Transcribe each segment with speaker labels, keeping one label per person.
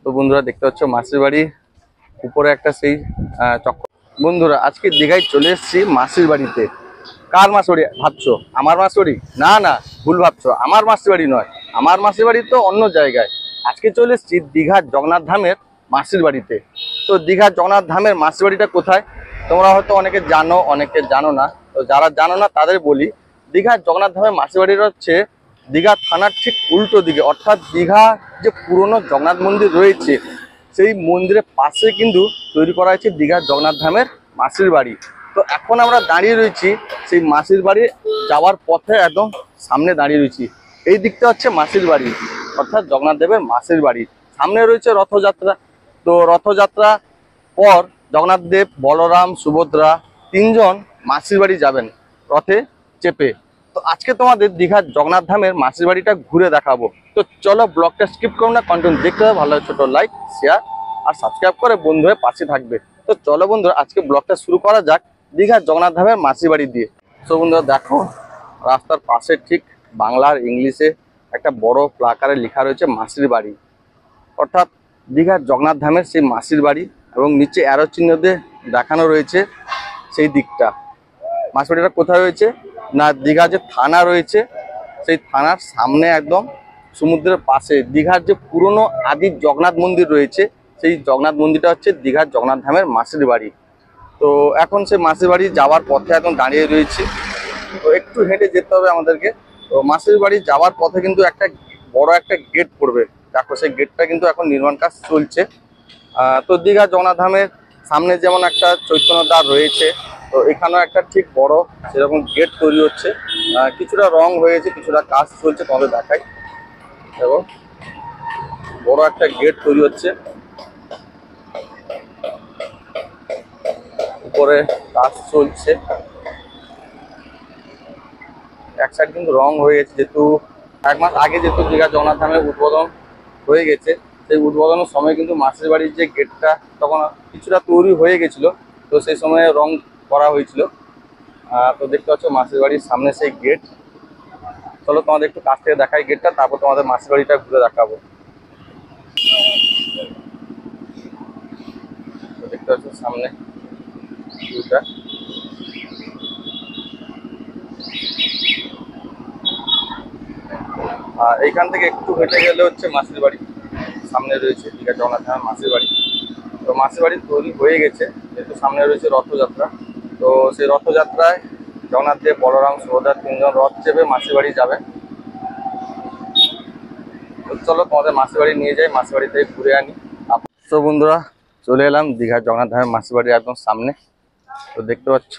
Speaker 1: তো বন্ধুরা দেখতে পাচ্ছ মাসির বাড়ি উপরে একটা সেই চক্র। বন্ধুরা আজকে দীঘায় চলে এসেছি মাসির বাড়িতে। কার মাসির বাড়ি ভাবছো? আমার মাসির বাড়ি? না না, ভুল ভাবছো, আমার মাসির বাড়ি নয়। আমার মাসির বাড়ি তো অন্য জায়গায়। আজকে চলে এসেছি দীঘার জগন্নাথ ধামের মাসির বাড়িতে। তো দীঘার জগন্নাথ ধামের মাসির বাড়িটা কোথায় তোমরা হয়তো অনেকে জানো, অনেকে জানো না। তো যারা জানো না তাদের বলি, দীঘার জগন্নাথ ধামের মাসির বাড়িটা হচ্ছে দীঘা থানার ঠিক উল্টো দিকে, অর্থাৎ দীঘা যে পুরনো জগন্নাথ মন্দির রয়েছে সেই মন্দিরের পাশে কিন্তু তৈরি করা হয়েছে দীঘার জগন্নাথ ধামের মাসির বাড়ি। তো এখন আমরা দাঁড়িয়ে রয়েছি সেই মাসির বাড়ি যাওয়ার পথে, একদম সামনে দাঁড়িয়ে রয়েছি। এই দিকটা হচ্ছে মাসির বাড়ি, অর্থাৎ জগন্নাথ দেবের মাসির বাড়ি। সামনে রয়েছে রথযাত্রা। তো রথযাত্রা পর জগন্নাথ দেব, বলরাম, সুভদ্রা তিনজন মাসির বাড়ি যাবেন রথে চেপে। তো আজকে তোমাদের দীঘার জগন্নাথ ধামের মাসির বাড়িটা ঘুরে দেখাবো। তো চলো, ব্লগটা স্কিপ করো না, কন্টিনিউ দেখতে হবে। ভালো ছোট লাইক, শেয়ার আর সাবস্ক্রাইব করে বন্ধু হয়ে পাশে থাকবে। তো চলো বন্ধুরা, আজকে ব্লগটা শুরু করা যাক দীঘার জগন্নাথ ধামের মাসির বাড়ি দিয়ে। তো বন্ধুরা দেখো, রাস্তার পাশে ঠিক বাংলা আর ইংলিশে একটা বড় প্লাকারে লেখা রয়েছে মাসির বাড়ি, অর্থাৎ দীঘার জগন্নাথ ধামের সেই মাসির বাড়ি। এবং নিচে অ্যারো চিহ্ন দিয়ে দেখানো রয়েছে সেই দিকটা। মাসির বাড়িটা কোথায় রয়েছে না, দীঘা যে থানা রয়েছে সেই থানার সামনে, একদম সমুদ্রের পাশে দীঘার যে পুরনো আদি জগন্নাথ মন্দির রয়েছে সেই জগন্নাথ মন্দিরটা হচ্ছে দীঘার জগন্নাথ ধামের মাসির বাড়ি। তো এখন সেই মাসির বাড়ি যাওয়ার পথে এখন দাঁড়িয়ে রয়েছি। তো একটু হেঁটে যেতে হবে আমাদেরকে। তো মাসির বাড়ি যাওয়ার পথে কিন্তু একটা বড় একটা গেট পড়বে, দেখো সেই গেটটা কিন্তু এখন নির্মাণ কাজ চলছে। তো দীঘা জগন্নাথ ধামের সামনে যেমন একটা চৈতন্য দ্বার রয়েছে, তো এখানেও একটা ঠিক বড় সেরকম গেট তৈরি হচ্ছে। কিছুটা রং হয়েছে, কিছুটা কাজ চলছে, তোমাদের দেখাই। এবং বড় একটা গেট তৈরি হচ্ছে, উপরে কাজ চলছে। এক সাইড কিন্তু রং হয়ে গেছে, যেহেতু 1 মাস আগে যেহেতু দীঘা জগন্নাথ ধামের উদ্বোধন হয়ে গেছে। সেই উদ্বোধনের সময় কিন্তু মাসির বাড়ির যে গেটটা তখন কিছুটা তৈরি হয়ে গেছিল, তো সেই সময় রং করা হয়েছিল। তো দেখতে পাচ্ছ মাসির বাড়ির সামনে সেই গেট। চলো তোমাদের একটু কাছ থেকে দেখাই গেটটা, তারপর তোমাদের মাসির বাড়িটা ঘুরে দেখাবো। দেখতে পাচ্ছ সামনে ভিউটা। আর এইখান থেকে একটু হেঁটে গেলে হচ্ছে মাসির বাড়ি, সামনে রয়েছে দীঘা জগন্নাথ ধামের মাসির বাড়ি। তো মাসির বাড়ি তৈরি হয়ে গেছে, যেহেতু সামনে রয়েছে রথযাত্রা। তো সেই রথযাত্রায় জগন্নাথ দেব, বলরাম, সুভদ্রা তিনজন রথ চেপে মাসির বাড়ি যাবে। তো চলো তোমাদের মাসির বাড়ি নিয়ে যাই, মাসির বাড়ি থেকে ঘুরে আনি। তো বন্ধুরা চলে এলাম দীঘার জগন্নাথ ধামের মাসির বাড়ির একদম সামনে। তো দেখতে পাচ্ছ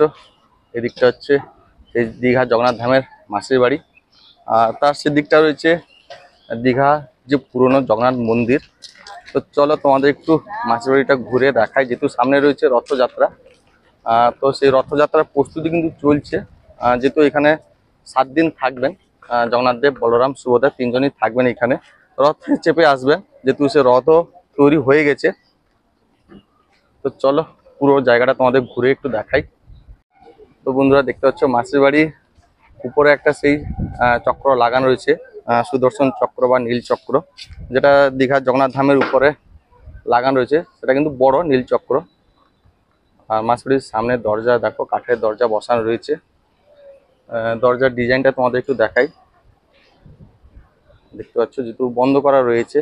Speaker 1: এদিকটা হচ্ছে এই দীঘা জগন্নাথ ধামের মাসির বাড়ি। আর তার সেদিকটা রয়েছে দীঘা যে পুরনো জগন্নাথ মন্দির। তো চলো তোমাদের একটু মাসির বাড়িটা ঘুরে দেখাই, যেহেতু সামনে রয়েছে রথযাত্রা। তো সেই রথযাত্রার প্রস্তুতি কিন্তু চলছে, যেহেতু এখানে 7 দিন থাকবেন জগন্নাথ দেব, বলরাম, সুভদ্রা তিনজনই থাকবেন এখানে। রথে চেপে আসবেন, যেহেতু সে রথও তৈরি হয়ে গেছে। তো চলো পুরো জায়গাটা তোমাদের ঘুরে একটু দেখাই। তো বন্ধুরা দেখতে পাচ্ছ মাসির বাড়ির উপরে একটা সেই চক্র লাগানো রয়েছে, সুদর্শন চক্র বা নীল চক্র, যেটা দীঘার জগন্নাথ ধামের উপরে লাগানো রয়েছে। সেটা কিন্তু বড় নীল চক্র। আর মাসির বাড়ির সামনে দরজা দেখো, কাঠের দরজা বসানো রয়েছে। দরজার ডিজাইনটা তোমাদের একটু দেখাই। দেখতে পাচ্ছ যেহেতু বন্ধ করা রয়েছে,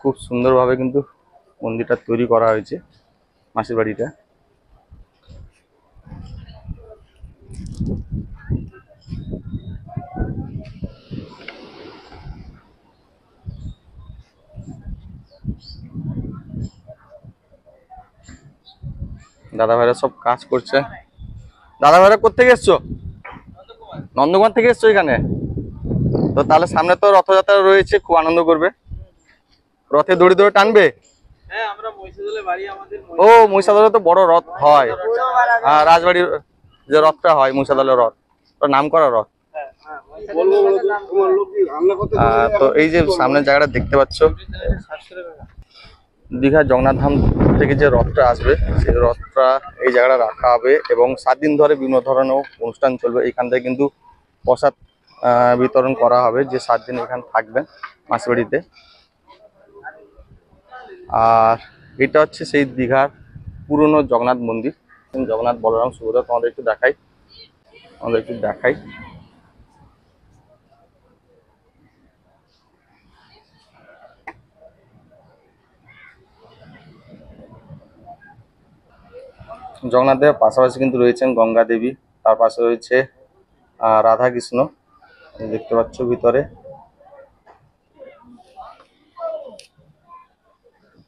Speaker 1: খুব সুন্দরভাবে কিন্তু মন্দিরটা তৈরি করা হয়েছে মাসির বাড়িটা। দাদা ভাইরা সব কাজ করছে। দাদা ভাইরা কোথেকে এসছো? নন্দকুমার থেকে এসছো এখানে? তো তাহলে সামনে তো রথযাত্রা রয়েছে, খুব আনন্দ করবে। রথে দড়ি ধরে টানবে? ও মহিষাদলে তো বড় রথ হয়, রাজবাড়ির যে রথটা হয় মহিষাদলের রথ, ওটা নাম করা রথ। তো এই যে সামনের জায়গাটা দেখতে পাচ্ছ, দীঘা জগন্নাথ ধাম থেকে যে রথটা আসবে সেই রথটা এই জায়গাটা রাখা হবে। এবং 7 দিন ধরে বিভিন্ন ধরনের অনুষ্ঠান চলবে। এখান থেকে কিন্তু প্রসাদ বিতরণ করা হবে, যে 7 দিন এখানে থাকবেন মাসির বাড়িতে। আর এটা হচ্ছে সেই দীঘার পুরনো জগন্নাথ মন্দির, জগন্নাথ বলরাম সুভদ্রা। তোমাদের একটু দেখাই। জগন্নাথ দেবের পাশাপাশি কিন্তু রয়েছেন গঙ্গা দেবী, তার পাশে রয়েছে রাধা কৃষ্ণ, দেখতে পাচ্ছ ভিতরে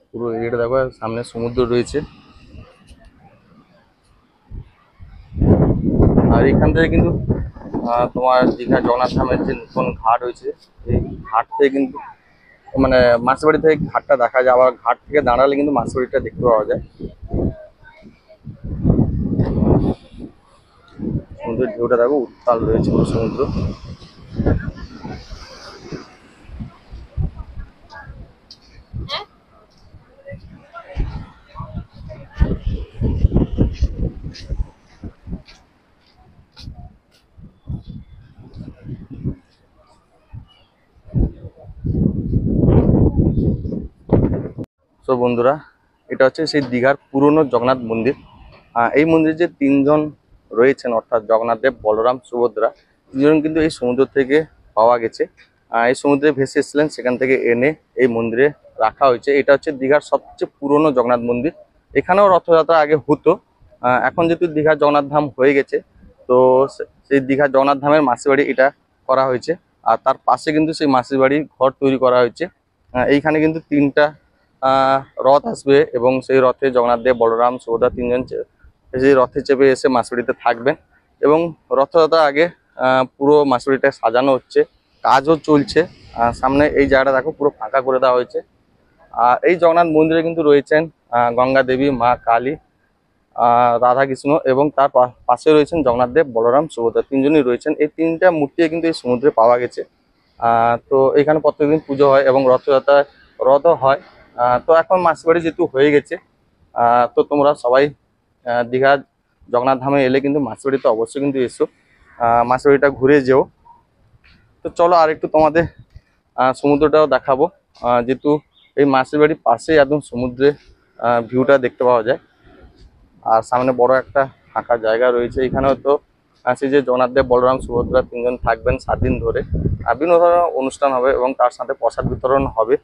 Speaker 1: পুরো এরিয়াটা দেখো, সামনে সমুদ্র রয়েছে। আর এখান থেকে কিন্তু তোমার দীঘা জগন্নাথ ধামের যে নতুন ঘাট হয়েছে, এই ঘাট থেকে কিন্তু মানে মাসিবাড়ি থেকে ঘাটটা দেখা যায়, আবার ঘাট থেকে দাঁড়ালে কিন্তু মাসিবাড়িটা দেখতে পাওয়া যায়। সমুদ্রের ঢেউটা দেখো, উত্তাল রয়েছে পুরো সমুদ্র। তো বন্ধুরা, এটা হচ্ছে সেই দীঘার পুরনো জগন্নাথ মন্দির। এই মন্দিরে যে তিনজন রয়েছেন, অর্থাৎ জগন্নাথ দেব, বলরাম, সুভদ্রা, তিনজন কিন্তু এই সমুদ্র থেকে পাওয়া গেছে। এই সমুদ্রে ভেসে এসেছিলেন, সেখান থেকে এনে এই মন্দিরে রাখা হয়েছে। এটা হচ্ছে দীঘার সবচেয়ে পুরনো জগন্নাথ মন্দির। এখানেও রথযাত্রা আগে হতো, এখন যেহেতু দীঘার জগন্নাথ ধাম হয়ে গেছে, তো সেই দীঘার জগন্নাথ ধামের মাসির বাড়ি এটা করা হয়েছে। আর তার পাশে কিন্তু সেই মাসির বাড়ির ঘর তৈরি করা হয়েছে। এইখানে কিন্তু 3টা রথ আসবে, এবং সেই রথে জগন্নাথ দেব, বলরাম, সুভদ্রা তিনজন সেই রথে চেপে এসে মাসিবাড়িতে থাকবেন। এবং রথযাত্রার আগে পুরো মাসিবাড়িটা সাজানো হচ্ছে, কাজও চলছে। সামনে এই জায়গাটা দেখো, পুরো ফাঁকা করে দেওয়া হয়েছে। আর এই জগন্নাথ মন্দিরে কিন্তু রয়েছেন গঙ্গা দেবী, মা কালী, রাধা কৃষ্ণ, এবং তার পাশে রয়েছেন জগন্নাথ দেব, বলরাম, সুভদ্রা, তিনজনই রয়েছেন। এই 3টা মূর্তি কিন্তু এই সমুদ্রে পাওয়া গেছে। তো এখানে প্রত্যেকদিন পুজো হয় এবং রথযাত্রায় রথও হয়। তো এখন মাসিবাড়ি যেহেতু হয়ে গেছে, তো তোমরা সবাই দীঘা জগন্নাথ ধামে এলে কিন্তু মাসিবাড়িতে অবশ্যই কিন্তু এসো, মাসিবাড়িটা ঘুরে যেও। তো চলো আর একটু তোমাদের সমুদ্রটাও দেখাবো, যেহেতু এই মাসির বাড়ির পাশে একদম সমুদ্রে ভিউটা দেখতে পাওয়া যায়। আর সামনে বড় একটা ফাঁকা জায়গা রয়েছে, এখানেও তো সেই যে জগন্নাথ দেব, বলরাম, সুভদ্রা তিনজন থাকবেন 7 দিন ধরে। বিভিন্ন ধরনের অনুষ্ঠান হবে এবং তার সাথে প্রসাদ বিতরণ হবে।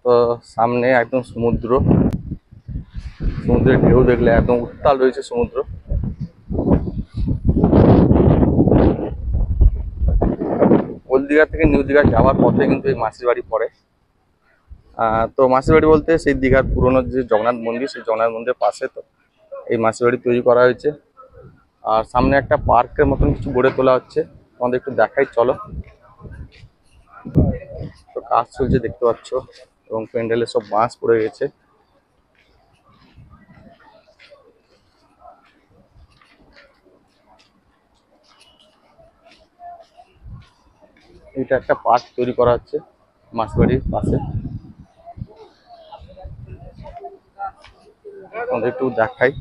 Speaker 1: তো সামনে একদম সমুদ্রের ঢেউ দেখলে একদম উত্তাল রয়েছে সমুদ্র। ওল্ড দীঘা থেকে নিউ দীঘা যাওয়ার পথে কিন্তু এই মাসির বাড়ি পড়ে। তো মাসির বাড়ি বলতে সেই দীঘার পুরনো যে জগন্নাথ মন্দির, সেই জগন্নাথ মন্দিরের পাশে তো এই মাসির বাড়ি তৈরি করা হয়েছে। আর সামনে একটা পার্কের মতন কিছু গড়ে তোলা হচ্ছে, আমাদের একটু দেখাই চলো। তো কাজ চলছে দেখতে পাচ্ছ, এবং প্যান্ডেলে সব বাঁশ পড়ে গেছে। এটা একটা পার্ক তৈরি করা হচ্ছে মাসিবাড়ির পাশে, আমাদের একটু দেখাই।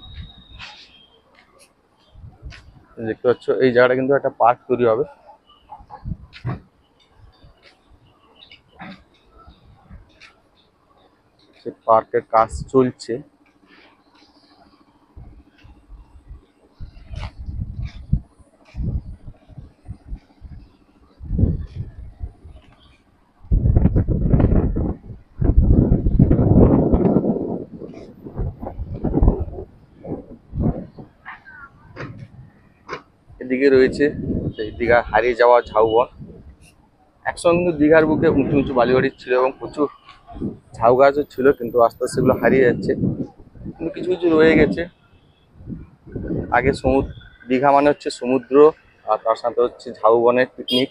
Speaker 1: দেখতে পাচ্ছ এই জায়গাটা কিন্তু একটা পার্ক তৈরি হবে। সেই পার্কের কাজ চলছে। এদিকে রয়েছে সেই দীঘা হারিয়ে যাওয়া ঝাউবন। একসঙ্গে কিন্তু দীঘার বুকে উঁচু উঁচু বালিবাড়ি ছিল এবং প্রচুর ঝাউ গাছও ছিল, কিন্তু আস্তে আস্তে সেগুলো হারিয়ে যাচ্ছে, কিন্তু কিছু কিছু রয়ে গেছে। আগে দীঘা মানে হচ্ছে সমুদ্র, আর তার সাথে হচ্ছে ঝাউবনের পিকনিক।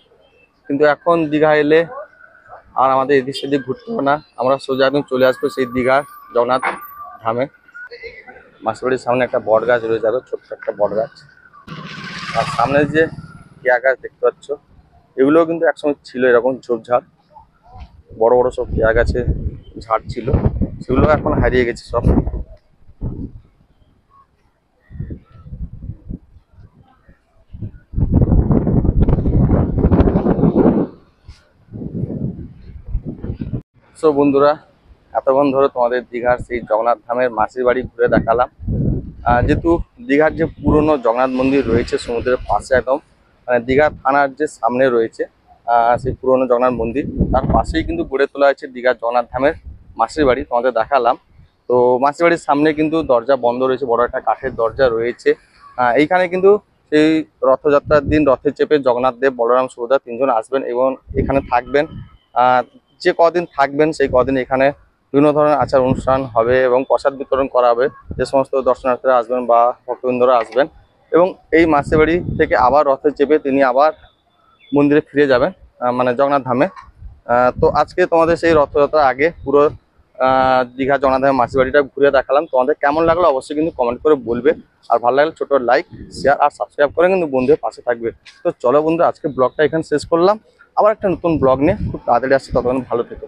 Speaker 1: কিন্তু এখন দীঘা এলে আর আমাদের এদিক সেদিক ঘুরতে হবে না, আমরা সোজা একদম চলে আসবো সেই দীঘা জগন্নাথ ধামে। মাসিবাড়ির সামনে একটা বট গাছ রয়েছে, আরো ছোট্ট একটা বট গাছ। আর সামনে যে পেয়ারা গাছ দেখতে পাচ্ছ, এগুলোও কিন্তু একসময় ছিল এরকম ঝোপঝাড়, বড় বড় সব পেয়ারা গাছের ঝাড় ছিল, সেগুলো এখন হারিয়ে গেছে সব। সো বন্ধুরা, এতক্ষণ ধরে তোমাদের দীঘার সেই জগন্নাথ ধামের মাসির বাড়ি ঘুরে দেখালাম। যেহেতু দীঘার যে পুরনো জগন্নাথ মন্দির রয়েছে সমুদ্রের পাশে একদম, মানে দীঘা থানার যে সামনে রয়েছে সেই পুরনো জগন্নাথ মন্দির, তার পাশেই কিন্তু গড়ে তোলা হয়েছে দীঘার জগন্নাথ ধামের মাসির বাড়ি, তোমাদের দেখালাম। তো মাসির বাড়ির সামনে কিন্তু দরজা বন্ধ রয়েছে, বড় একটা কাঠের দরজা রয়েছে। এইখানে কিন্তু সেই রথযাত্রার দিন রথে চেপে জগন্নাথ দেব, বলরাম, সুভদ্রা তিনজন আসবেন এবং এখানে থাকবেন। যে কদিন থাকবেন সেই কদিন এখানে বিভিন্ন ধরনের আচার অনুষ্ঠান হবে এবং প্রসাদ বিতরণ করা হবে যে সমস্ত দর্শনার্থীরা আসবেন বা ভক্তবৃন্দরা আসবেন। এবং এই মাসির বাড়ি থেকে আবার রথে চেপে তিনি আবার মন্দিরে ফিরে যাবেন, মানে জগন্নাথ ধামে। তো আজকে তোমাদের সেই রথযাত্রার আগে পুরো দীঘা জগন্নাথ ধামের মাসির বাড়িটা ঘুরে দেখালাম। তোমাদের কেমন লাগলো অবশ্যই কিন্তু কমেন্ট করে বলবে। আর ভালো লাগলে ছোট লাইক, শেয়ার আর সাবস্ক্রাইব করে কিন্তু বন্ধুদের পাশে থাকবে। তো চলো বন্ধু, আজকে ব্লগটা এখানে শেষ করলাম। আবার একটা নতুন ব্লগ নিয়ে খুব তাড়াতাড়ি আসছে, ততক্ষণ ভালো থেকো।